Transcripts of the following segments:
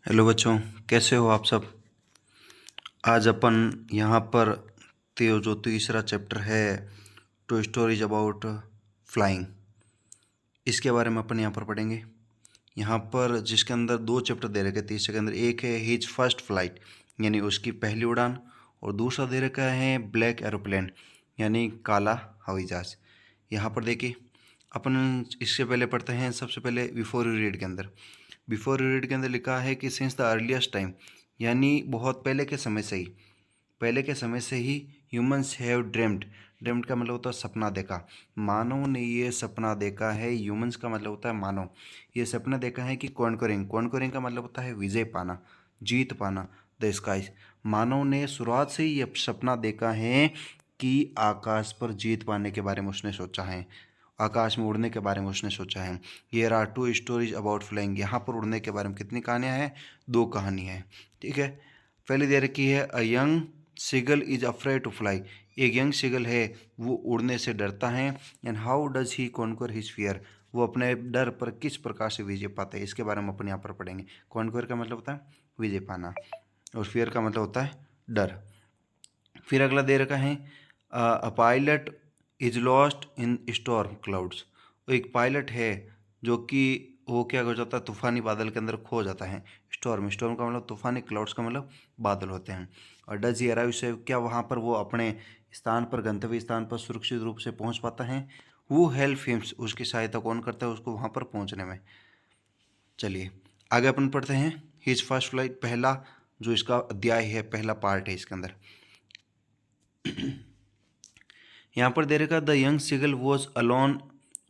Hello बच्चों, कैसे हो आप सब। आज अपन यहाँ पर जो तीसरा चैप्टर है टू स्टोरीज अबाउट फ्लाइंग, इसके बारे में अपन यहाँ पर पढ़ेंगे। यहाँ पर जिसके अंदर दो चैप्टर दे रखे, तीसरे के अंदर एक है हिज फर्स्ट फ्लाइट यानी उसकी पहली उड़ान, और दूसरा दे रखा है ब्लैक एरोप्लेन यानी काला हवाई जहाज। यहाँ पर देखिए, अपन इससे पहले पढ़ते हैं सबसे पहले बिफोर यू रीड के अंदर। बिफोर यू रीड के अंदर लिखा है कि सिंस द अर्लीस्ट टाइम यानी बहुत पहले के समय से ही ह्यूमंस हैव ड्रीम्ड। ड्रीम्ड का मतलब होता है सपना देखा। मानव ने ये सपना देखा है, ह्यूमंस का मतलब होता है मानव। ये सपना देखा है कि कॉन्करिंग का मतलब होता है विजय पाना, जीत पाना, द स्काईज। मानव ने शुरुआत से ही ये सपना देखा है कि आकाश पर जीत पाने के बारे में उसने सोचा है, आकाश में उड़ने के बारे में उसने सोचा है। Here are two stories about flying. यहाँ पर उड़ने के बारे में कितनी कहानियाँ हैं? दो कहानी है। ठीक है, पहली दे रखी है a young seagull is afraid to fly. एक यंग सीगल है, वो उड़ने से डरता है। And how does he conquer his fear. वो अपने डर पर किस प्रकार से विजय पाता है, इसके बारे में अपन यहाँ पर पढ़ेंगे। कॉन्कर का मतलब होता है विजय पाना, और फियर का मतलब होता है डर। फिर अगला दे रखा है a pilot is lost in storm clouds. एक पायलट है जो कि वो क्या हो जाता है, तूफानी बादल के अंदर खो जाता है। स्टॉर्म का मतलब तूफानी, क्लाउड्स का मतलब बादल होते हैं। और डज ही अराइव से, क्या वहाँ पर वो अपने स्थान पर, गंतव्य स्थान पर सुरक्षित रूप से पहुँच पाता है। वो हेल्प हिम्स, उसकी सहायता कौन करता है उसको वहाँ पर पहुँचने में। चलिए आगे अपन पढ़ते हैं हिज फर्स्ट फ्लाइट, पहला जो इसका अध्याय है, पहला पार्ट है इसके अंदर। यहाँ पर दे रखा the young seagull was alone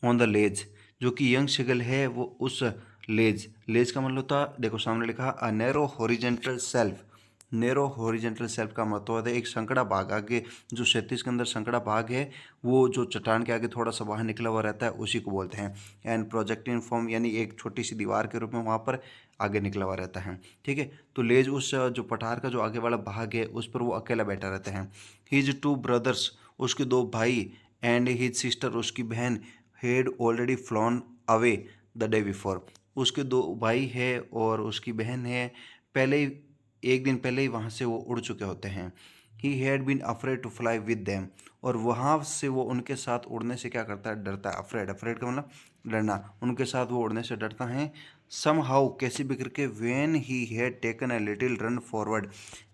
on the ledge. जो कि यंग सिगल है वो उस लेज का मतलब होता, देखो सामने लिखा a narrow horizontal self. Narrow horizontal self का मतलब होता है एक संकड़ा भाग, आगे जो 37 के अंदर संकड़ा भाग है वो जो चट्टान के आगे थोड़ा सा बाहर निकला हुआ रहता है उसी को बोलते हैं। एंड प्रोजेक्टिन फॉर्म यानी एक छोटी सी दीवार के रूप में वहाँ पर आगे निकला हुआ रहता है। ठीक है, तो लेज उस जो पठार का जो आगे वाला भाग है उस पर वो अकेला बैठा रहता है। हिज टू ब्रदर्स, उसके दो भाई, एंड हिज सिस्टर, उसकी बहन, head already flown away the day before. उसके दो भाई है और उसकी बहन है, पहले ही एक दिन पहले ही वहाँ से वो उड़ चुके होते हैं। He had been afraid to fly with them, और वहाँ से वो उनके साथ उड़ने से क्या करता है, डरता है। अफ्रेड का मतलब डरना, उनके साथ वो उड़ने से डरता है। सम हाउ, कैसे भी करके, when he had taken a little run forward,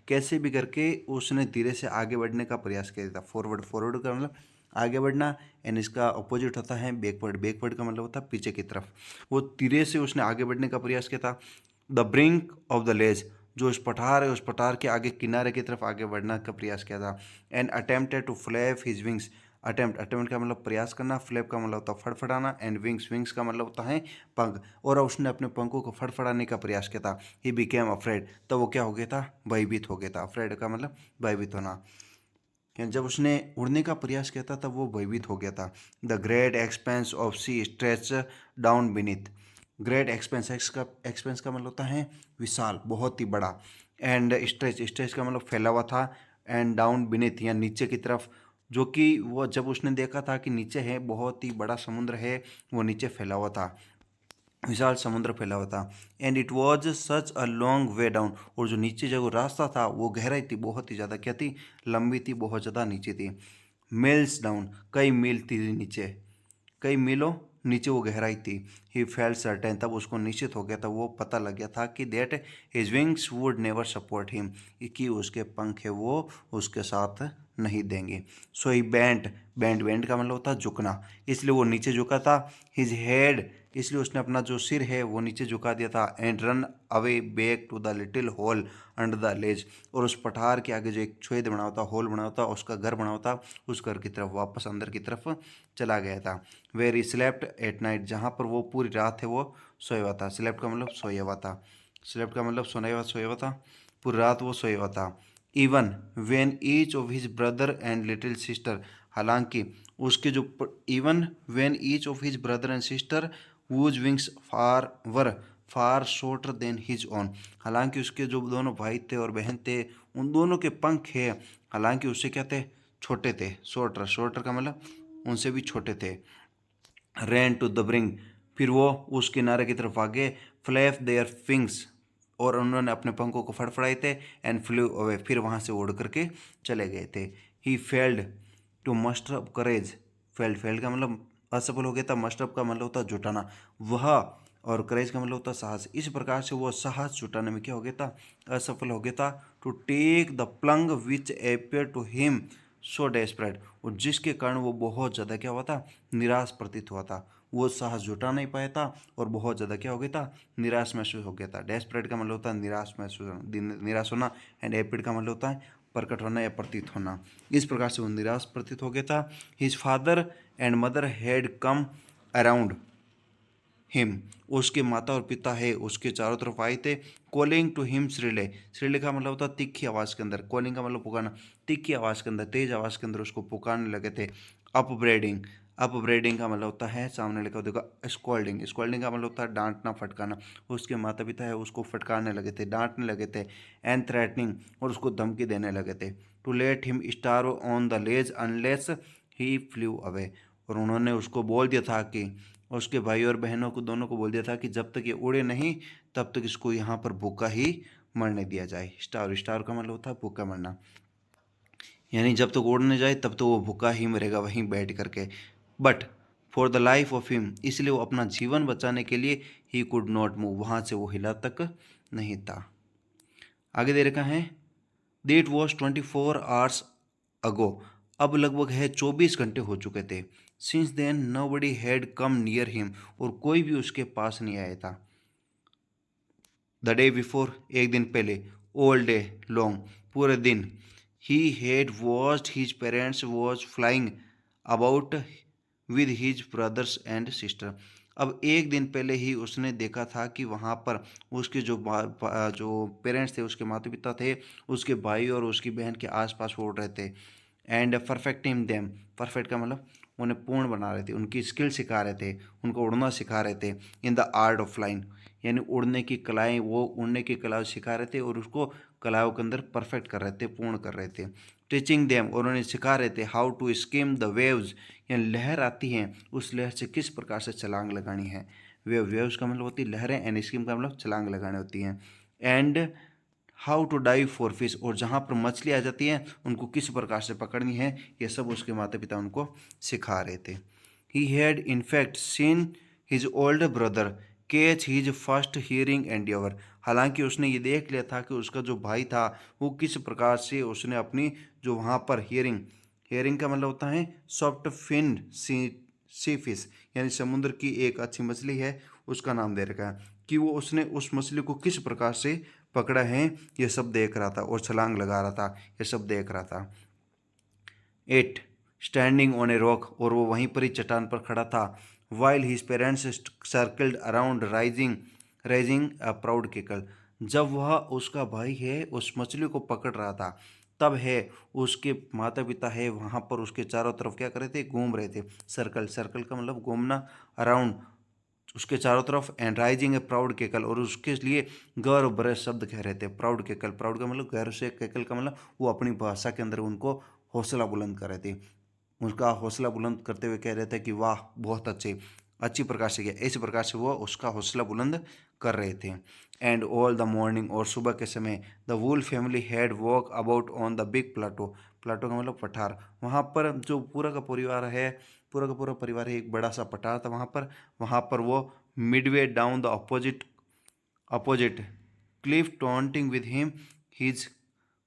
कैसे भी करके उसने धीरे से आगे बढ़ने का प्रयास किया था। फॉरवर्ड का मतलब आगे बढ़ना, एंड इसका अपोजिट होता है बैकवर्ड का मतलब होता है पीछे की तरफ। वो धीरे से उसने आगे बढ़ने का प्रयास किया था। The brink of the ledge, जो उस पठार है उस पठार के आगे किनारे की तरफ आगे बढ़ने का प्रयास किया था। And attempted to flap his wings. Attempt का मतलब प्रयास करना, फ्लैप का मतलब होता है फड़फड़ाना, एंड विंग्स का मतलब होता है पंख। और उसने अपने पंखों को फड़फड़ाने का प्रयास किया था। ही बिकेम अफ्रेड, तब वो क्या हो गया था, भयभीत हो गया था। अफ्रेड का मतलब भयभीत होना। जब उसने उड़ने का प्रयास किया था तब वो भयभीत हो गया था। The great expanse of sea stretch down beneath. Great expanse का मतलब होता है विशाल, बहुत ही बड़ा। एंड स्ट्रेच का मतलब फैला हुआ था। एंड डाउन बीनीथ या नीचे की तरफ, जो कि वो जब उसने देखा था कि नीचे है बहुत ही बड़ा समुद्र है, वो नीचे फैला हुआ था, विशाल समुद्र फैला हुआ था। And it was such a long way down, और जो नीचे जो रास्ता था वो गहराई थी, बहुत ही ज़्यादा क्या थी, लंबी थी, बहुत ज़्यादा नीचे थी। मील्स डाउन, कई मील थी नीचे, कई मीलों नीचे वो गहराई थी। ही फेल्ट सर्टेन, तब उसको निश्चित हो गया था, वो पता लग गया था कि that his wings would never support him, कि उसके पंख है वो उसके साथ नहीं देंगे। सो ही बैंड का मतलब होता है झुकना, इसलिए वो नीचे झुका था। हिज हेड, इसलिए उसने अपना जो सिर है वो नीचे झुका दिया था। And run away back to the little hole under the ledge, और उस पठार के आगे जो एक छेद बना होता, होल बना होता, उसका घर बना होता, उस घर की तरफ वापस अंदर की तरफ चला गया था। Where he slept at night, जहाँ पर वो पूरी रात है वो सोया हुआ था। स्लेप्ट का मतलब सोया हुआ था, स्लेप्ट का मतलब सोया हुआ था, पूरी रात वो सोया हुआ था। Even when each of his brother and little sister, हालांकि उसके जो, even when each of his brother and sister whose wings were far shorter than his own, हालांकि उसके जो दोनों भाई थे और बहन थे उन दोनों के पंख है, हालांकि उससे क्या थे, छोटे थे। शॉर्टर का मतलब उनसे भी छोटे थे। रैन टू द ब्रिंग, फिर वो उस किनारे की तरफ आगे। फ्लैप देयर विंग्स, और उन्होंने अपने पंखों को फड़फड़ाए थे एंड फ्लू अवे, फिर वहाँ से उड़ करके चले गए थे। He failed to muster up courage, failed का मतलब असफल हो गया था, मस्टर अप का मतलब होता है जुटाना, वह, और करेज का मतलब होता है साहस। इस प्रकार से वो साहस जुटाने में क्या हो गया था, असफल हो गया था। To take the plunge which appear to him so desperate, और जिसके कारण वो बहुत ज़्यादा क्या हुआ था, निराश प्रतीत हुआ था। वो साहस जुटा नहीं पाया था और बहुत ज़्यादा क्या हो गया था, निराश महसूस हो गया था। डेस्परेट का मतलब होता है निराश महसूस, निराश होना, एंड एपिड का मतलब होता है प्रकट होना या प्रतीत होना। इस प्रकार से वो निराश प्रतीत हो गया था। His father and mother had come around him, उसके माता और पिता है उसके चारों तरफ आए थे। कॉलिंग टू हिम श्रीले, श्रीले का मतलब होता है तीखी आवाज़ के अंदर, कॉलिंग का मतलब पुकारना, तीखी आवाज़ के अंदर, तेज आवाज़ के अंदर उसको पुकारने लगे थे। अपब्रेडिंग, अपब्रेडिंग का मतलब होता है, सामने लिखा देखो स्कॉल्डिंग, स्कॉल्डिंग का मतलब होता है डांटना फटकाना। उसके माता पिता है उसको फटकारने लगे थे, डांटने लगे थे। एंड थ्रेटनिंग, और उसको धमकी देने लगे थे। To let him starve on the ledge unless he flew away, और उन्होंने उसको बोल दिया था कि, उसके भाई और बहनों को दोनों को बोल दिया था कि जब तक ये उड़े नहीं तब तक इसको यहाँ पर भूखा ही मरने दिया जाए। स्टार, स्टार का मतलब होता है भूखा मरना, यानी जब तक उड़ने जाए तब तो वो भूखा ही मरेगा वहीं बैठ करके। But for the life of him, इसलिए वो अपना जीवन बचाने के लिए ही कुड नॉट मूव, वहाँ से वो हिला तक नहीं था। आगे दे रखा है देट वॉज 24 आवर्स अगो, अब लगभग है 24 घंटे हो चुके थे। Since then nobody had come near him, और कोई भी उसके पास नहीं आया था। द डे बिफोर, एक दिन पहले, ऑल डे लॉन्ग, पूरे दिन, he had watched his parents was flying about with his brothers and sister, अब एक दिन पहले ही उसने देखा था कि वहाँ पर उसके जो पेरेंट्स थे, उसके माता पिता थे, उसके भाई और उसकी बहन के आसपास उड़ रहे थे। एंड परफेक्टिंग देम, परफेक्ट का मतलब उन्हें पूर्ण बना रहे थे, उनकी स्किल सिखा रहे थे, उनको उड़ना सिखा रहे थे। In the art of flying, यानी उड़ने की कलाएं, वो उड़ने की कला सिखा रहे थे और उसको कलाओं के अंदर परफेक्ट कर रहे थे, पूर्ण कर रहे थे। टीचिंग देम, और उन्हें सिखा रहे थे how to skim the waves, यानी लहर आती हैं उस लहर से किस प्रकार से छलांग लगानी है। वेव्स का मतलब होती है लहरें, एंड स्किम का मतलब छलांग लगानी होती हैं। And how to dive for fish, और जहाँ पर मछली आ जाती हैं उनको किस प्रकार से पकड़नी है, ये सब उसके माता पिता उनको सिखा रहे थे। He had in fact seen his old brother catch his first hearing endeavour, हालांकि उसने ये देख लिया था कि उसका जो भाई था वो किस प्रकार से उसने अपनी जो वहाँ पर हियरिंग, हियरिंग का मतलब होता है सॉफ्ट फिन्ड सी फिश, यानी समुद्र की एक अच्छी मछली है उसका नाम दे रखा है, कि वो उसने उस मछली को किस प्रकार से पकड़ा है ये सब देख रहा था और छलांग लगा रहा था, ये सब देख रहा था। 8 स्टैंडिंग ऑन ए रॉक, और वो वहीं पर ही चट्टान पर खड़ा था। While his parents circled around rising rising a proud cackle, जब वह उसका भाई है उस मछली को पकड़ रहा था तब है उसके माता पिता है वहाँ पर उसके चारों तरफ क्या कर रहे थे, घूम रहे थे। सर्कल, सर्कल का मतलब घूमना, अराउंड उसके चारों तरफ, एंड राइजिंग ए प्राउड केकल, और उसके लिए गर्व भरे शब्द कह रहे थे। प्राउड केकल, प्राउड का मतलब गर्व से, केकल का मतलब वो अपनी भाषा के अंदर उनको हौसला बुलंद कर रहे थे, उसका हौसला बुलंद करते हुए कह रहे थे कि वाह बहुत अच्छे, अच्छी प्रकार से किया, इस प्रकार से वो उसका हौसला बुलंद कर रहे थे। एंड ऑल द मॉर्निंग, और सुबह के समय, the whole family had walk about on the big plateau, plateau का मतलब पठार, वहाँ पर जो पूरा का परिवार है, पूरा का पूरा परिवार है, एक बड़ा सा पठार था वहाँ पर वो midway down the opposite cliff taunting with him his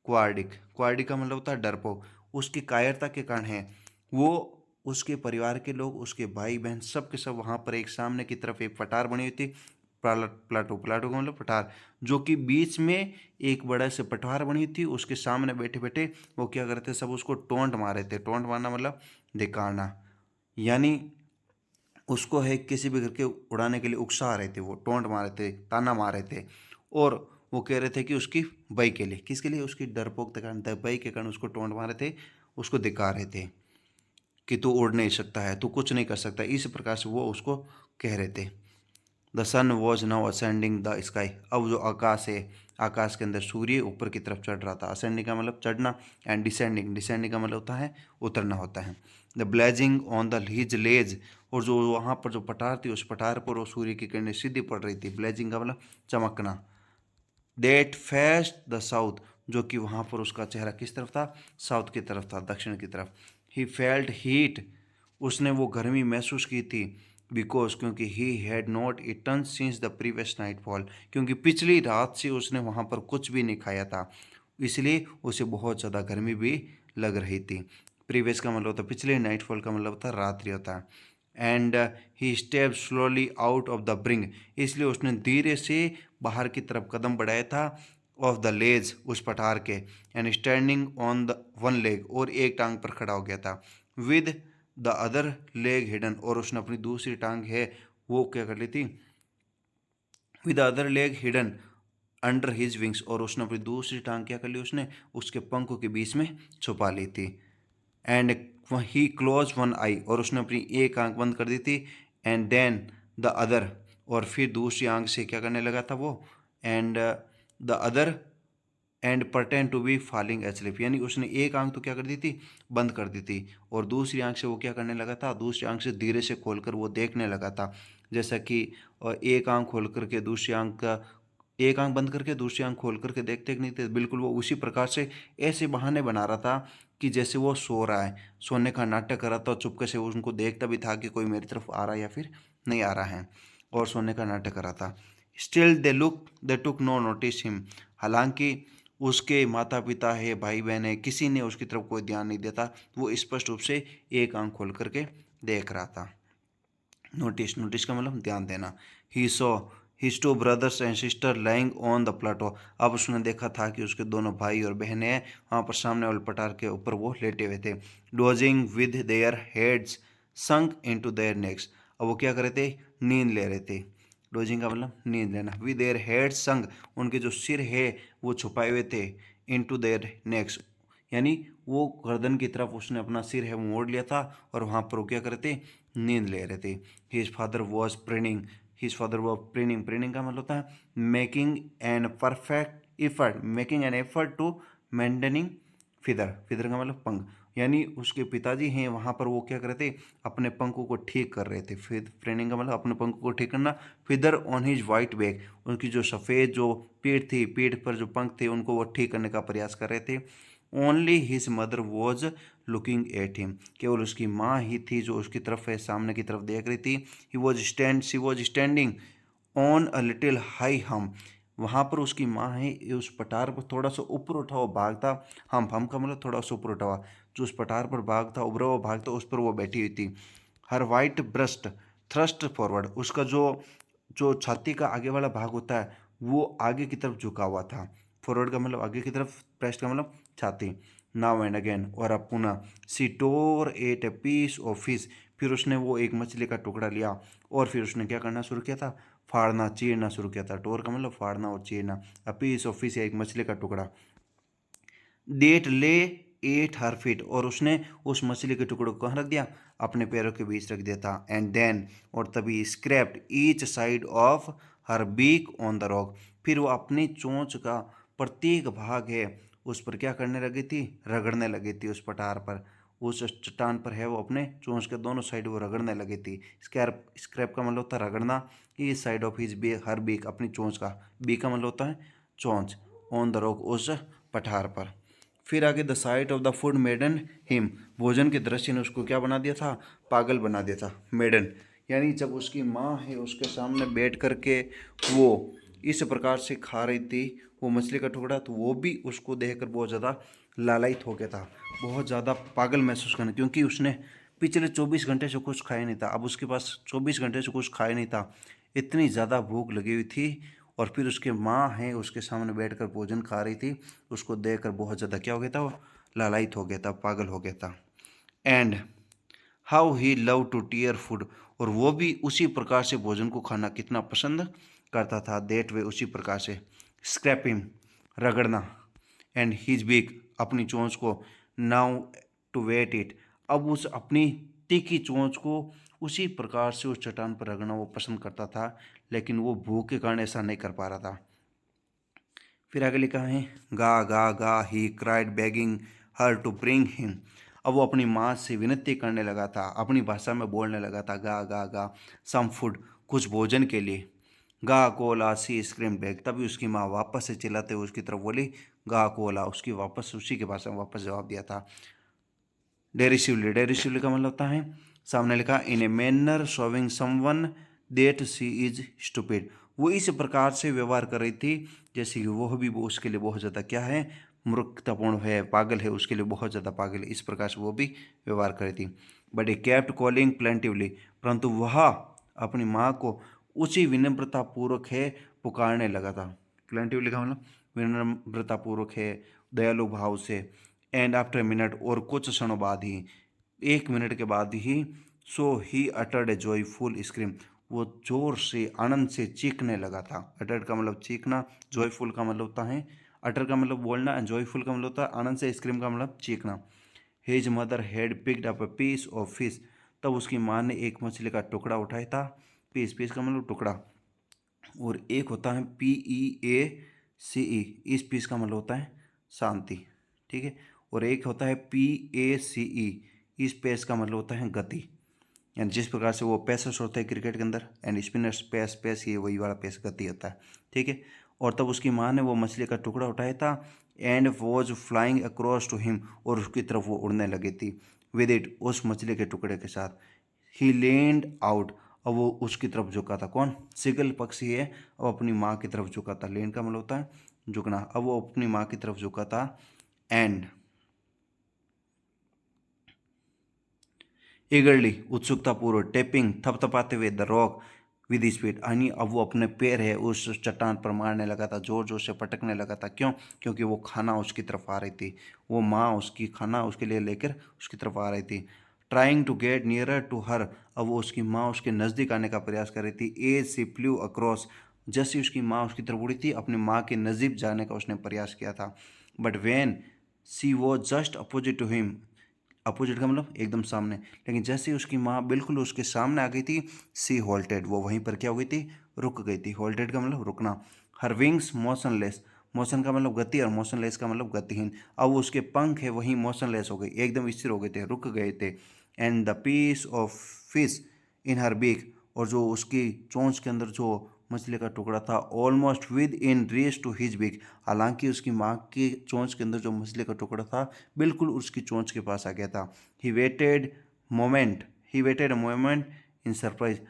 cowardice, cowardice का मतलब होता है डरपोक, उसकी कायरता के कारण है वो, उसके परिवार के लोग, उसके भाई बहन सब के सब वहाँ पर एक सामने की तरफ एक पठार बनी हुई थी। प्लाटो, प्लाटो का मतलब पठार, जो कि बीच में एक बड़ा से पठार बनी थी, उसके सामने बैठे बैठे वो क्या करते, सब उसको टोंट मारे थे। टोंट मारना मतलब धिक्कारना, यानी उसको है किसी भी करके उड़ाने के लिए उकसा रहे थे, वो टोंट मारे थे, ताना मारे थे, और वो कह रहे थे कि उसकी बई के लिए, किसके लिए, उसकी डरपोक के कारण, बई के कारण उसको टोंट मारे थे, उसको दिखा रहे थे कि तू उड़ नहीं सकता है, तू कुछ नहीं कर सकता, इस प्रकार से वो उसको कह रहे थे। The sun was now ascending the sky, अब जो आकाश है, आकाश के अंदर सूर्य ऊपर की तरफ चढ़ रहा था। असेंडिंग का मतलब चढ़ना, एंड डिसेंडिंग, डिसेंडिंग का मतलब होता है उतरना होता है। The blazing on the his ledge, और जो वहाँ पर जो पठार थी उस पठार पर वो सूर्य की किरणें सीधी पड़ रही थी। ब्लेजिंग का मतलब चमकना, दैट फेस्ड द साउथ, जो कि वहाँ पर उसका चेहरा किस तरफ था, साउथ की तरफ था, दक्षिण की तरफ। ही फेल्ट हीट, उसने वो गर्मी महसूस की थी, बिकॉज क्योंकि he had not eaten since the previous nightfall, क्योंकि पिछली रात से उसने वहाँ पर कुछ भी नहीं खाया था, इसलिए उसे बहुत ज़्यादा गर्मी भी लग रही थी। प्रीवियस का मतलब होता है पिछले, नाइटफॉल का मतलब होता है रात्रि होता है। And he step slowly out of the bring, इसलिए उसने धीरे से बाहर की तरफ कदम बढ़ाया था, ऑफ द लेज, उस पठार के, and standing on the one leg, और एक टांग पर खड़ा हो गया था, with the other leg hidden, और उसने अपनी दूसरी टांग है वो क्या कर ली थी, with the other leg hidden under his wings, और उसने अपनी दूसरी टांग क्या कर ली, उसने उसके पंखों के बीच में छुपा ली थी। एंड ही क्लोज वन आई, और उसने अपनी एक आंख बंद कर दी थी, एंड देन द अदर, और फिर दूसरी आंख से क्या करने लगा था वो, and the other and pretend to be falling asleep, यानी उसने एक आंख तो क्या कर दी थी, बंद कर दी थी, और दूसरी आंख से वो क्या करने लगा था, दूसरी आंख से धीरे से खोलकर वो देखने लगा था, जैसा कि एक आंख खोल करके दूसरी आंख का, एक आंख बंद करके दूसरी आंख खोल करके देखते नहीं थे, बिल्कुल वो उसी प्रकार से ऐसे बहाने बना रहा था कि जैसे वो सो रहा है, सोने का नाटक कर रहा था, और चुपके से उनको देखता भी था कि कोई मेरी तरफ आ रहा है या फिर नहीं आ रहा है, और सोने का नाटक कर रहा था। Still they took no notice him, हालांकि उसके माता पिता है, भाई बहन है, किसी ने उसकी तरफ कोई ध्यान नहीं देता, वो स्पष्ट रूप से एक आंख खोल करके देख रहा था। नोटिस, नोटिस का मतलब ध्यान देना। He saw his two brothers and sister lying on the plateau, अब उसने देखा था कि उसके दोनों भाई और बहनें हैं वहाँ पर सामने वाले पठार के ऊपर वो लेटे हुए थे, dosing with their heads sunk into their next, अब वो क्या कर रहे थे, नींद ले रहे थे। डोजिंग का मतलब नींद लेना, विद देयर हेड्स संक, उनके जो सिर है वो छुपाए हुए थे, इनटू देयर नेक्स, यानी वो गर्दन की तरफ उसने अपना सिर है वो मोड़ लिया था, और वहाँ पर वो क्या कर रहे थे, नींद ले रहे थे। His father was preening, his father was preening, preening का मतलब होता है making an perfect effort, making an effort to maintaining feather, feather का मतलब पंख, यानी उसके पिताजी हैं वहाँ पर वो क्या कर रहे थे, अपने पंखों को ठीक कर रहे थे। फिर प्रेनिंग का मतलब अपने पंखों को ठीक करना। Feather on his white back, उनकी जो सफ़ेद जो पीठ थी, पीठ पर जो पंख थे उनको वो ठीक करने का प्रयास कर रहे थे। Only his mother was looking at him, केवल उसकी माँ ही थी जो उसकी तरफ है, सामने की तरफ देख रही थी। She was standing on a little high हम, वहाँ पर उसकी माँ है उस पठार पर थोड़ा सा ऊपर उठा हुआ भाग था, हम का मतलब थोड़ा सा ऊपर उठा हुआ, जो उस पठार पर भाग था, उभरा हुआ भाग था, उस पर वो बैठी हुई थी। हर वाइट ब्रस्ट थ्रस्ट फॉरवर्ड, उसका जो जो छाती का आगे वाला भाग होता है वो आगे की तरफ झुका हुआ था। फॉरवर्ड का मतलब आगे की तरफ, ब्रेस्ट का मतलब छाती। नाउ एंड अगेन, और अब पुनः, she tore at a piece of fish, फिर उसने वो एक मछली का टुकड़ा लिया और फिर उसने क्या करना शुरू किया था, फाड़ना चीरना शुरू किया था। टोर का मतलब फाड़ना और चीरना, अ पीस ऑफ फिश, एक मछली का टुकड़ा। डेट ले एट हर फीट, और उसने उस मछली के टुकड़े को कहाँ रख दिया, अपने पैरों के बीच रख दिया था। एंड देन, और तभी scraped each side of her beak on the rock, फिर वो अपनी चोंच का प्रत्येक भाग है उस पर क्या करने लगी थी, रगड़ने लगी थी। उस पठार पर, उस चट्टान पर है वो अपने चोंच के दोनों साइड वो रगड़ने लगी थी। स्क्रैप, स्क्रैप का मतलब होता है रगड़ना। Each side of his beak, her beak अपनी चोंच का, बीक का मतलब होता है चोंच, ऑन द रॉक उस पठार पर। फिर आगे, the sight of the food maiden him, भोजन के दृश्य ने उसको क्या बना दिया था, पागल बना दिया था। मेडन यानी जब उसकी माँ है उसके सामने बैठ करके वो इस प्रकार से खा रही थी वो मछली का टुकड़ा, तो वो भी उसको देखकर बहुत ज़्यादा लालायित हो गया था, बहुत ज़्यादा पागल महसूस करना, क्योंकि उसने पिछले 24 घंटे से कुछ खाया नहीं था। अब उसके पास 24 घंटे से कुछ खाया नहीं था, इतनी ज़्यादा भूख लगी हुई थी, और फिर उसके माँ है उसके सामने बैठकर भोजन खा रही थी, उसको देखकर बहुत ज़्यादा क्या हो गया था, वो लालायित हो गया था, पागल हो गया था। And how he love to tear food, और वो भी उसी प्रकार से भोजन को खाना कितना पसंद करता था। देट वे, उसी प्रकार से। स्क्रैपिंग, रगड़ना। एंड हिज बीक, अपनी चोंच को। नाउ टू वेट इट, अब उस अपनी तीखी चोंच को उसी प्रकार से उस चट्टान पर रगड़ना वो पसंद करता था, लेकिन वो भूख के कारण ऐसा नहीं कर पा रहा था। फिर आगे लिखा है, गा गा गा he cried begging her to bring him, अब वो अपनी माँ से विनती करने लगा था, अपनी भाषा में बोलने लगा था, गा गा गा, सम फूड, कुछ भोजन के लिए। गा कोला सी स्क्रीम बैक। तभी उसकी माँ वापस से चिल्लाते हुए उसकी तरफ बोली गा कोला, उसकी वापस उसी के पास वापस जवाब दिया था। डेरिसिवली, डेरिसिवली का मतलब होता है सामने लिखा in a manner showing someone that she is stupid. वो इस प्रकार से व्यवहार कर रही थी जैसे कि वो उसके लिए बहुत ज़्यादा क्या है, मूर्खतापूर्ण है, पागल है, उसके लिए बहुत ज़्यादा पागल है, इस प्रकार से वो भी व्यवहार कर रही थी। But A kept calling plaintively, परंतु वह अपनी माँ को उसी विनम्रतापूर्वक है पुकारने लगा था। प्लेंटिवली का मतलब विनम्रतापूर्वक है, दयालु भाव से। एंड आफ्टर मिनट, और कुछ क्षणों बाद ही, 1 मिनट के बाद ही, so he uttered a joyful scream, वो जोर से आनंद से चीखने लगा था। अटर्ड का मतलब चीखना, जॉयफुल का मतलब होता है, अटर का मतलब बोलना, जॉयफुल का मतलब होता है आनंद से, स्क्रीम का मतलब चीखना। His mother had picked up a piece of fish, तब उसकी माँ ने एक मछली का टुकड़ा उठाया था। पीस, पीस का मतलब टुकड़ा, और एक होता है PEACE, इस पीस का मतलब होता है शांति, ठीक है। और एक होता है PACE, इस पेस का मतलब होता है गति। यानी जिस प्रकार से वो पेसर्स होते हैं क्रिकेट के अंदर, एंड स्पिनर्स पेस, पेस ये वही वाला पेस गति होता है, ठीक है। और तब उसकी माँ ने वो मछली का टुकड़ा उठाया था, and was flying across to him, और उसकी तरफ वो उड़ने लगी थी, विद इट, उस मछली के टुकड़े के साथ। ही लेंड आउट, अब वो उसकी तरफ झुका था। कौन? सिगल पक्षी है, अब अपनी माँ की तरफ झुका था। लेंड का मतलब होता है झुकना, अब वो अपनी माँ की तरफ झुका था। एंड ईगरली, उत्सुकतापूर्वक, टेपिंग, थपथपाते हुए द रॉक विद स्पीड, यानी अब वो अपने पैर है उस चट्टान पर मारने लगा था, जोर जोर से पटकने लगा था। क्यों? क्योंकि वो खाना उसकी तरफ आ रही थी, वो माँ उसकी खाना उसके लिए लेकर उसकी तरफ आ रही थी। Trying to get nearer to her, अब वो उसकी माँ उसके नज़दीक आने का प्रयास कर रही थी। एज सी फ्लू अक्रॉस, जैसे उसकी माँ उसकी तरफ उड़ी थी, अपनी माँ के नज़दीक जाने का उसने प्रयास किया था। But when she was just opposite to him, opposite का मतलब एकदम सामने, लेकिन जैसे ही उसकी माँ बिल्कुल उसके सामने आ गई थी, सी होल्टेड, वो वहीं पर क्या हो गई थी, रुक गई थी। होल्टेड का मतलब रुकना। हर विंग्स मोशनलेस, मोशन का मतलब गति और मोशनलेस का मतलब गतिहीन, अब उसके पंख है वहीं मोशनलेस हो गई, एकदम स्थिर हो गए थे, रुक गए थे। And the piece of fish in her beak, और जो उसकी चोंच के अंदर जो मछली का टुकड़ा था, almost within reach to his big, हालांकि उसकी माँ की चोंच के अंदर जो मछली का टुकड़ा था बिल्कुल उसकी चोंच के पास आ गया था। He waited moment, he waited a moment in surprise,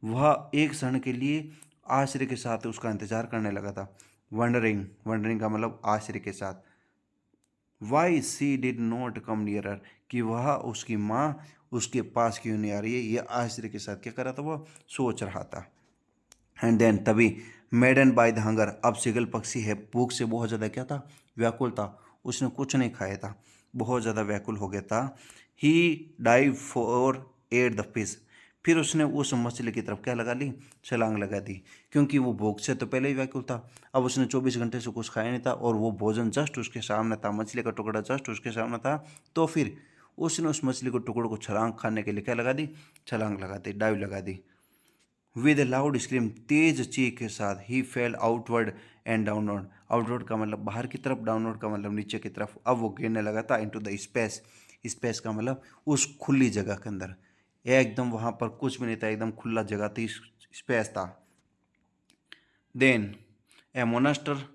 वह एक क्षण के लिए आश्चर्य के साथ उसका इंतजार करने लगा था। वंडरिंग, वंडरिंग का मतलब आश्चर्य के साथ। Why she did not come nearer, कि वह उसकी माँ उसके पास क्यों नहीं आ रही है, ये आश्चर्य के साथ क्या कर रहा था, वो सोच रहा था। एंड देन तभी, मेडन बाय द हंगर, अब सिगल पक्षी है भूख से बहुत ज़्यादा क्या था, व्याकुल था, उसने कुछ नहीं खाया था, बहुत ज़्यादा व्याकुल हो गया था। He dive for at the fish, फिर उसने उस मछली की तरफ क्या लगा ली, छलांग लगा दी, क्योंकि वो भूख से तो पहले ही व्याकुल था। अब उसने 24 घंटे से कुछ खाया नहीं था, और वो भोजन जस्ट उसके सामने था, मछली का टुकड़ा जस्ट उसके सामने था। तो फिर उसने उस मछली को टुकड़े को छलांग खाने के लिए क्या लगा दी, छलांग लगा दी, डाइव लगा दी। विद ए लाउड स्क्रीम, तेज चीख के साथ, he fell outward and downward, outward का मतलब बाहर की तरफ, डाउनवर्ड का मतलब नीचे की तरफ। अब वो गिरने लगा था इनटू द स्पेस, स्पेस का मतलब उस खुली जगह के अंदर, एकदम वहाँ पर कुछ भी नहीं था, एकदम खुला जगह थी, स्पेस था। देन ए मोनास्टर,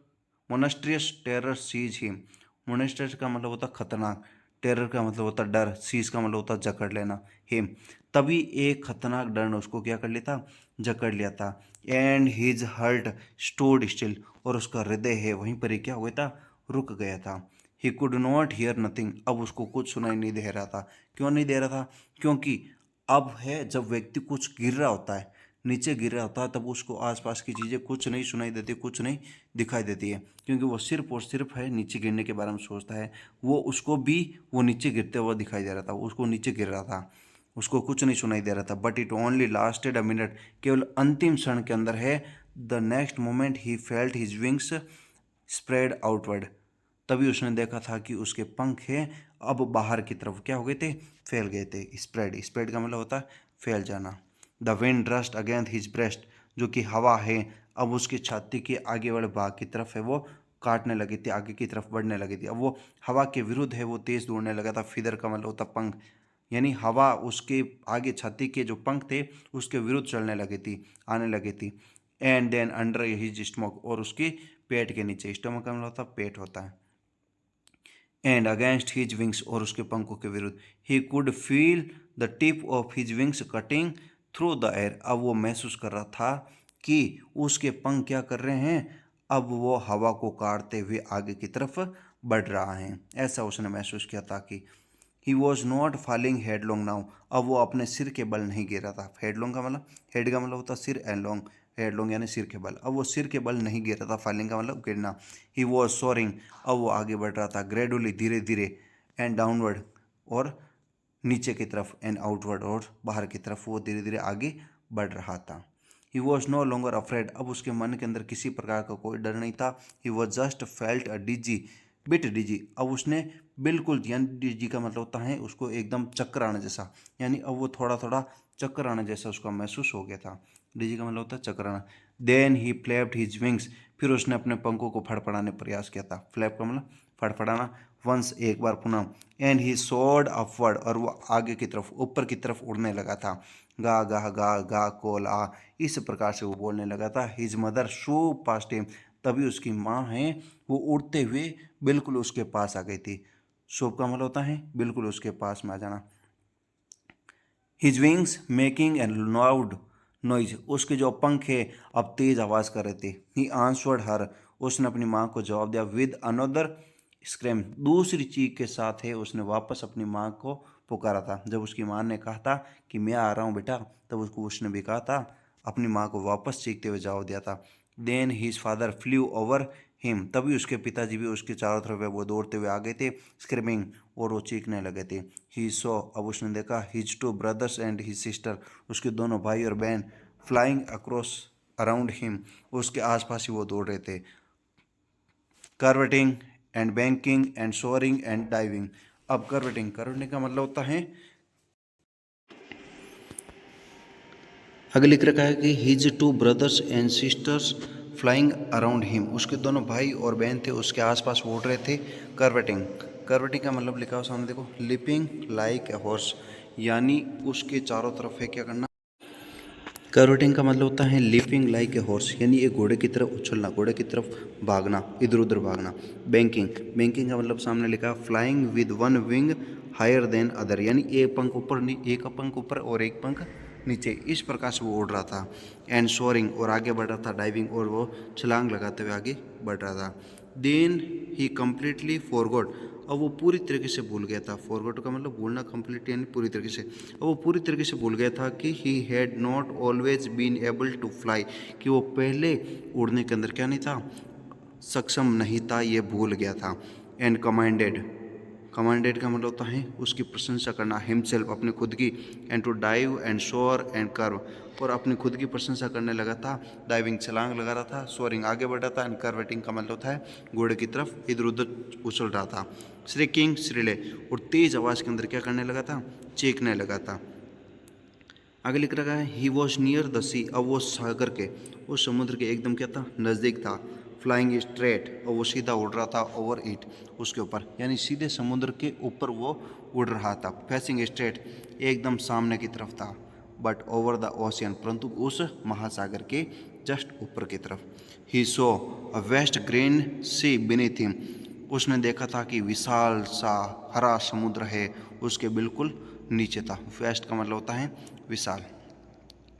मोनास्ट्रियस टेरर सीज हिम, मोनास्टर का मतलब होता खतरनाक, टेरर का मतलब होता डर, सीज का मतलब होता जकड़ लेना, हिम, तभी एक खतरनाक डर ने उसको क्या कर लिया था, जकड़ लिया था। And his heart stood still, और उसका हृदय है वहीं पर ही क्या हो गया था, रुक गया था। He could not here nothing, अब उसको कुछ सुनाई नहीं दे रहा था। क्यों नहीं दे रहा था? क्योंकि अब है जब व्यक्ति कुछ गिर रहा होता है, नीचे गिर रहा होता है, तब उसको आसपास की चीज़ें कुछ नहीं सुनाई देती, कुछ नहीं दिखाई देती है, क्योंकि वो सिर्फ और सिर्फ है नीचे गिरने के बारे में सोचता है। वो उसको भी वो नीचे गिरते हुआ दिखाई दे रहा था, उसको नीचे गिर रहा था, उसको कुछ नहीं सुनाई दे रहा था। But it only lasted a minute, केवल अंतिम क्षण के अंदर है। The next moment he felt his wings spread outward, तभी उसने देखा था कि उसके पंख हैं अब बाहर की तरफ क्या हो गए थे, फैल गए थे। स्प्रेड, स्प्रेड का मतलब होता है फैल जाना। The wind rust against his breast, जो कि हवा है अब उसकी छाती के आगे वाले भाग की तरफ है वो काटने लगी थी, आगे की तरफ बढ़ने लगी थी। अब वो हवा के विरुद्ध है, वो तेज दौड़ने लगा था। फिदर का मतलब होता पंख, यानी हवा उसके आगे छाती के जो पंख थे उसके विरुद्ध चलने लगी थी, आने लगी थी। And then under his stomach, और उसकी पेट के नीचे, स्टमक का मतलब होता है पेट होता है, एंड अगेंस्ट हिज विंग्स, और उसके पंखों के विरुद्ध, he could feel the tip of his wings cutting through the air. अब वो महसूस कर रहा था कि उसके पंख क्या कर रहे हैं, अब वो हवा को काटते हुए आगे की तरफ बढ़ रहा है, ऐसा उसने महसूस किया था कि he was not falling headlong now, अब वो अपने सिर के बल नहीं गिर रहा था। हेडलॉन्ग का मतलब, हेड का मतलब होता है सिर, एंड लॉन्ग, हेडलॉन्ग यानी सिर के बल, अब वो सिर के बल नहीं गिर रहा था, फॉलिंग का मतलब गिरना। ही वॉज सोरिंग, अब वो आगे बढ़ रहा था, ग्रेजुअली धीरे धीरे, एंड डाउनवर्ड, और नीचे की तरफ, एंड आउटवर्ड, और बाहर की तरफ वो धीरे धीरे आगे बढ़ रहा था। He was no longer afraid, अब उसके मन के अंदर किसी प्रकार का कोई डर नहीं था। He was just felt a dizzy, bit dizzy, अब उसने बिल्कुल, यानी डिजी का मतलब होता है उसको एकदम चक्कर आने जैसा, यानी अब वो थोड़ा थोड़ा चक्कर आने जैसा उसका महसूस हो गया था। डिजी का मतलब होता है चक्कर आना। Then he flapped his wings, फिर उसने अपने पंखों को फड़फड़ाने प्रयास किया था। फ्लैप का मतलब फड़फड़ाना, वंस एक बार पुनः, एंड ही सोर्ड अपवर्ड, और वो आगे की तरफ, ऊपर की तरफ उड़ने लगा था। गा गा गा गा कोल आ, इस प्रकार से वो बोलने लगा था। His mother show past him, तभी उसकी माँ है वो उड़ते हुए बिल्कुल उसके पास आ गई थी। शोप का मतलब होता है बिल्कुल उसके पास में आ जाना। His wings making an loud noise, उसके जो पंख है अब तेज आवाज कर रहे थे। ही आंसर्ड हर, उसने अपनी माँ को जवाब दिया। विद अनदर स्क्रैम, दूसरी चीख के साथ है उसने वापस अपनी माँ को पुकारा था। जब उसकी माँ ने कहा था कि मैं आ रहा हूँ बेटा, तब उसने भी कहा था, अपनी माँ को वापस चीखते हुए जवाब दिया था। Then his father flew over him, तभी उसके पिताजी भी उसके चारों तरफ वो दौड़ते हुए आ गए थे, स्क्रीमिंग, और वो चीखने लगे थे। ही सो, अब उसने देखा, his two brothers and his sister, उसके दोनों भाई और बहन, फ्लाइंग अक्रॉस अराउंड हिम, उसके आसपास ही वो दौड़ रहे थे। Curvetting and banking and soaring and diving. अब कर्वेटिंग, कर्वेटिंग का मतलब होता है, आगे लिख रखा है कि his two brothers and sisters flying around him, उसके दोनों भाई और बहन थे उसके आसपास उड़ रहे थे। कर्वेटिंग, कर्वेटिंग का मतलब लिखा हो सामने देखो, लिपिंग लाइक ए हॉर्स, यानी उसके चारों तरफ है क्या करना। कर्वेटिंग का मतलब होता है लिपिंग लाइक ए हॉर्स, यानी एक घोड़े की तरफ उछलना, घोड़े की तरफ भागना, इधर उधर भागना। बैंकिंग, बैंकिंग का मतलब सामने लिखा, flying with one wing higher than other, यानी एक पंख ऊपर, एक पंख ऊपर और एक पंख नीचे, इस प्रकार से वो उड़ रहा था। एंड सोअरिंग, और आगे बढ़ रहा था। डाइविंग, और वो छलांग लगाते हुए आगे बढ़ रहा था। देन ही कम्प्लीटली फॉरगॉट, अब वो पूरी तरीके से भूल गया था। फॉरगॉट का मतलब भूलना, कंप्लीट यानी पूरी तरीके से। अब वो पूरी तरीके से भूल गया था कि he had not always been able to fly, कि वो पहले उड़ने के अंदर क्या नहीं था, सक्षम नहीं था, ये भूल गया था। एंड कमांडेड, कमांडेड का मतलब होता है उसकी प्रशंसा करना, हिमसेल्फ, अपने खुद की। एंड टू डाइव एंड शोर एंड कर्व, और अपनी खुद की प्रशंसा करने लगा था। डाइविंग छलांग लगा रहा था, सोअरिंग आगे बढ़ रहा था, एंड कर्वेटिंग का मतलब होता है घोड़े की तरफ इधर उधर उछल रहा था। श्रीकिंग, श्रीले, और तेज आवाज के अंदर क्या करने लगा था, चीखने लगा था। आगे लिख रखा है ही वॉज नियर द सी, अब वो सागर के, उस समुद्र के एकदम क्या था, नज़दीक था। फ्लाइंग स्ट्रेट, और वो सीधा उड़ रहा था ओवर इट, उसके ऊपर, यानी सीधे समुद्र के ऊपर वो उड़ रहा था। फेसिंग स्ट्रेट, एकदम सामने की तरफ था। बट ओवर द ओशियन, परंतु उस महासागर के जस्ट ऊपर की तरफ। He saw a vast green sea beneath him, उसने देखा था कि विशाल सा हरा समुद्र है उसके बिल्कुल नीचे था। वेस्ट का मतलब होता है विशाल,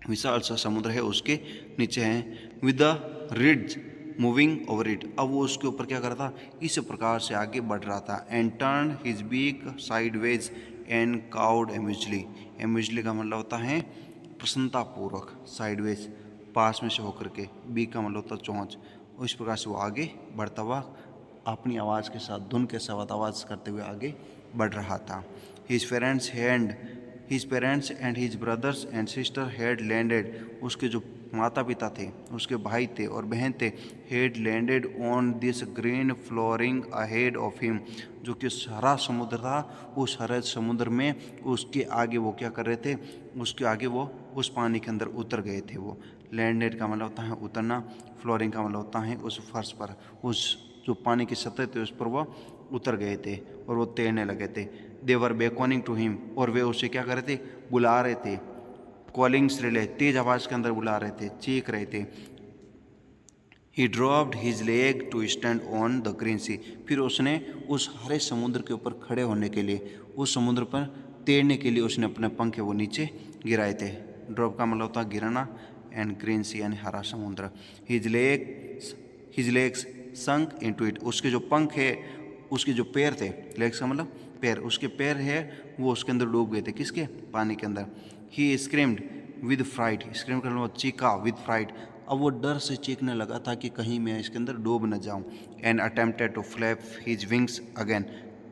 विशाल सा समुद्र है उसके नीचे है। With the ridge moving over it, अब वो उसके ऊपर क्या कर रहा था, इस प्रकार से आगे बढ़ रहा था। And turn his beak sideways and cawed amusedly, amusedly का मतलब होता है प्रसन्नतापूर्वक, साइडवेज पास में से होकर के, बीक का मतलब होता है चोंच। इस प्रकार से वो आगे बढ़ता हुआ अपनी आवाज़ के साथ, धुन के साथ आवाज़ करते हुए आगे बढ़ रहा था। His parents hand, his parents and his brothers and sister had landed, उसके जो माता पिता थे, उसके भाई थे और बहन थे, had landed on this green flooring ahead of him, जो कि हरा समुद्र था, उस हरे समुद्र में उसके आगे वो क्या कर रहे थे, उसके आगे वो उस पानी के अंदर उतर गए थे। वो लैंडेड का मतलब होता है उतरना, फ्लोरिंग का मतलब होता है उस फर्श पर, उस जो पानी की सतह थी उस पर वो उतर गए थे और वो तैरने लगे थे। देवर बेकॉनिंग टू हिम, और वे उसे क्या कर रहे थे, बुला रहे थे। कॉलिंग्स रिले, तेज आवाज़ के अंदर बुला रहे थे, चीख रहे थे। He dropped his leg to stand on the green sea. फिर उसने उस हरे समुद्र के ऊपर खड़े होने के लिए, उस समुद्र पर तैरने के लिए उसने अपने पंख वो नीचे गिराए थे। ड्रॉप का मतलब होता है गिराना, एंड ग्रीन सी यानी हरा समुद्र। His legs sunk into it. उसके जो पंख है, उसके जो पैर थे, लेग्स का मतलब पैर, उसके पैर है वो उसके अंदर डूब गए थे। किसके? पानी के अंदर। ही स्क्रीम्ड विद फ्राइट। स्क्रीम करने वो चीखा विद फ्राइट। अब वो डर से चीखने लगा था कि कहीं मैं इसके अंदर डूब न जाऊं। And attempted to flap his wings again.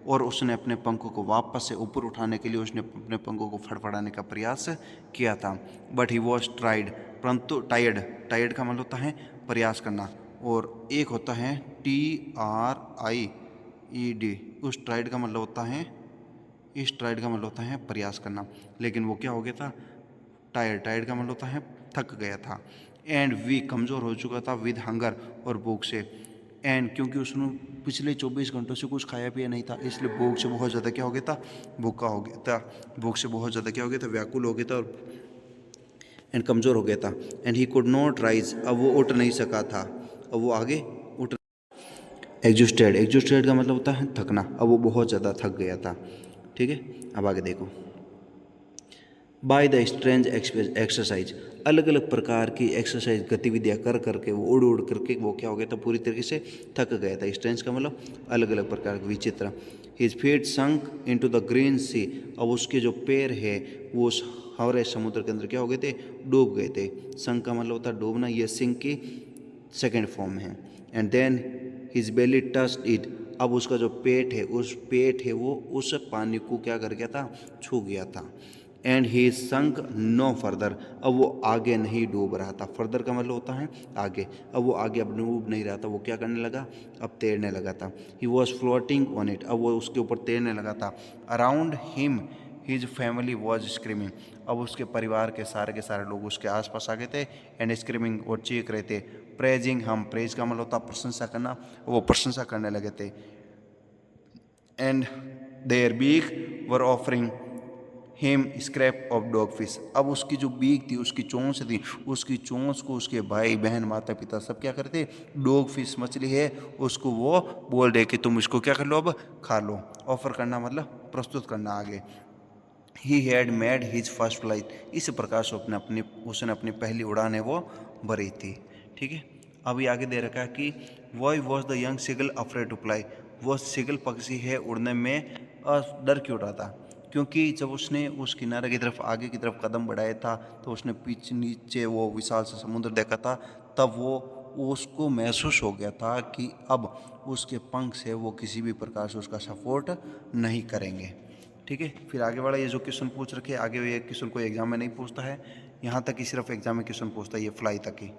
और उसने अपने पंखों को वापस से ऊपर उठाने के लिए उसने अपने पंखों को फड़फड़ाने का प्रयास किया था। बट ही वॉज ट्राइड, परंतु टायर्ड का मतलब होता है प्रयास करना, और एक होता है TRIED। उस ट्राइड का मतलब होता है, इस ट्राइड का मतलब होता है प्रयास करना, लेकिन वो क्या हो गया था? टायर्ड का मतलब होता है थक गया था। एंड वीक, कमज़ोर हो चुका था, विद हंगर, और भूख से। एंड क्योंकि उसने पिछले 24 घंटों से कुछ खाया पिया नहीं था, इसलिए भूख से बहुत ज़्यादा क्या हो गया था? भूखा हो गया था। भूख से बहुत ज़्यादा क्या हो गया था? व्याकुल हो गया था, और एंड कमज़ोर हो गया था। And he could not rise, अब वो उठ नहीं सका था, अब वो आगे उठ। एग्जॉस्टेड का मतलब होता है थकना, अब वो बहुत ज़्यादा थक गया था। ठीक है, अब आगे देखो। बाय द स्ट्रेंज एक्सरसाइज, अलग अलग प्रकार की एक्सरसाइज गतिविधियाँ कर करके वो उड़ करके वो क्या हो गया था? पूरी तरीके से थक गया था। स्ट्रेंज का मतलब अलग अलग प्रकार की, विचित्र। His feet sunk into the green sea, अब उसके जो पैर है वो उस हरे समुद्र के अंदर क्या हो गए थे? डूब गए थे। संक का मतलब होता है डूबना, ये सिंक की सेकेंड फॉर्म है। And then his belly touched it, अब उसका जो पेट है वो उस पानी को क्या कर गया था? छू गया था। And he sank no further, अब वो आगे नहीं डूब रहा था। फर्दर का मतलब होता है आगे, अब वो आगे अब डूब नहीं रहा था, वो क्या करने लगा? अब तैरने लगा था। He was floating on it, अब वो उसके ऊपर तैरने लगा था। Around him his family was screaming, अब उसके परिवार के सारे लोग उसके आसपास आ गए थे। एंड स्क्रीमिंग, और चीख रहे थे। प्रेजिंग हम, प्रेज का मतलब होता प्रशंसा करना, वो प्रशंसा करने लगे थे। And their beak were offering him scrap of dog fish, अब उसकी जो बीक थी, उसकी चोंच थी, उसकी चोंच को उसके भाई बहन माता पिता सब क्या करते? डॉग फिश मछली है उसको वो बोल रहे कि तुम इसको क्या कर लो? अब खा लो। ऑफर करना मतलब प्रस्तुत करना आगे। He had made his first flight, इस प्रकार से उसने अपनी पहली उड़ान है वो भरी थी। ठीक है, अभी आगे दे रखा है कि why was the young seagull afraid to fly, वो सीगल पक्षी है उड़ने में डर क्यों रहा था? क्योंकि जब उसने उस किनारे की तरफ आगे की तरफ कदम बढ़ाया था तो उसने पीछे नीचे वो विशाल से समुद्र देखा था, तब वो उसको महसूस हो गया था कि अब उसके पंख से वो किसी भी प्रकार से उसका सपोर्ट नहीं करेंगे। ठीक है, फिर आगे वाला ये जो क्वेश्चन पूछ रखे, आगे ये क्वेश्चन कोई एग्जाम में नहीं पूछता है, यहाँ तक ही सिर्फ एग्जाम में क्वेश्चन पूछता है, ये फ्लाई तक ही।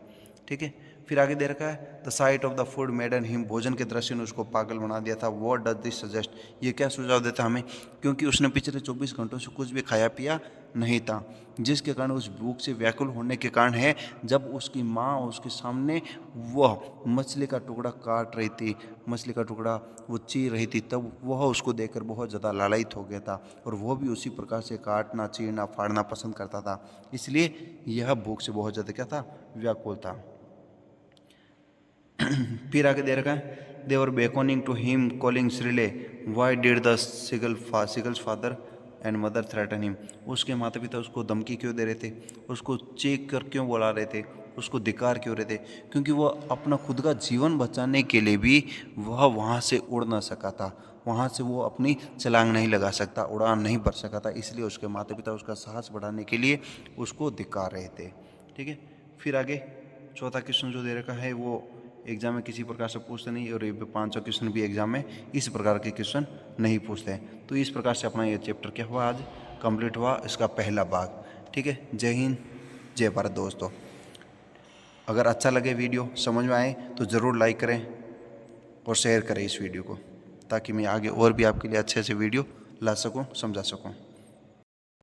ठीक है, फिर आगे दे रखा है the sight of the food maiden him, भोजन के दृश्य ने उसको पागल बना दिया था। व्हाट डज दिस सजेस्ट, ये क्या सुझाव देता हमें? क्योंकि उसने पिछले 24 घंटों से कुछ भी खाया पिया नहीं था, जिसके कारण उस भूख से व्याकुल होने के कारण है। जब उसकी माँ उसके सामने वह मछली का टुकड़ा काट रही थी, मछली का टुकड़ा वो चीर रही थी, तब वह उसको देखकर बहुत ज़्यादा लालायित हो गया था, और वह भी उसी प्रकार से काटना, चीरना, फाड़ना पसंद करता था। इसलिए यह भूख से बहुत ज़्यादा क्या था? व्याकुल था। फिर आगे दे रखा है they were beckoning to him calling shrilly, why did the seagull's father and mother threaten him, उसके माता पिता उसको धमकी क्यों दे रहे थे? उसको चीख कर क्यों बुला रहे थे? उसको धिक्कार क्यों रहे थे? क्योंकि वह अपना खुद का जीवन बचाने के लिए भी वह वहाँ से उड़ ना सका था, वहाँ से वो अपनी छलांग नहीं लगा सकता, उड़ान नहीं भर सका था, इसलिए उसके माता पिता उसका साहस बढ़ाने के लिए उसको धिक्कार रहे थे। ठीक है, फिर आगे चौथा क्वेश्चन जो दे रखा है वो एग्जाम में किसी प्रकार से पूछते नहीं, और ये 500 क्वेश्चन भी एग्जाम में इस प्रकार के क्वेश्चन नहीं पूछते हैं। तो इस प्रकार से अपना ये चैप्टर क्या हुआ? आज कंप्लीट हुआ, इसका पहला भाग। ठीक है, जय हिंद, जय भारत दोस्तों। अगर अच्छा लगे, वीडियो समझ में आए तो ज़रूर लाइक करें और शेयर करें इस वीडियो को, ताकि मैं आगे और भी आपके लिए अच्छे से वीडियो ला सकूं, समझा सकूं।